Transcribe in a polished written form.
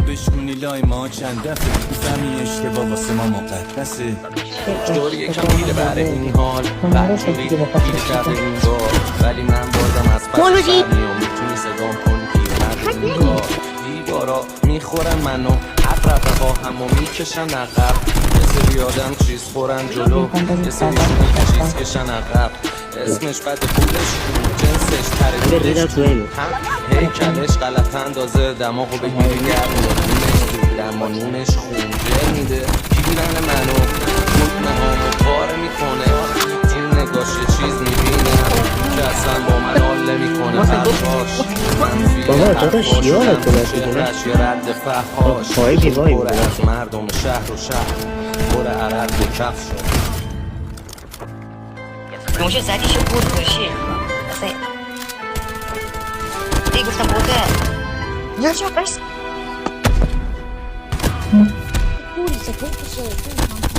بشکونی لای ما چند دفعه میفهمی اشتباه واسه ما مقدسه دور یکم پیره بره این حال بدجوری پیره کرده این بار ولی من بازم از پس برمیام میتونی صدام کنی پیرمرد این کار دیوارا میخورن منو اطرف با همو میکشن عقب یه سری آدم چیز خورن جلو یه سری چیز کشن عقب اسمش بد پولش جنسش تره پولش هم هیکلش غلط اندازه دماغو بگیری گرمونه دمانونش خونجه میده گیرن منو مطمئنه پاره میکنه این نگاش یه چیز میبینه که اصلا با من حال نمیکنه حرفاش بابا داداش یادت چهرش یه رد فحاش پر از مردم شهر و شهر پر عرق به کفش 龙血在地球不可视，对，这个什么的，你要叫白死。物理是不是正常？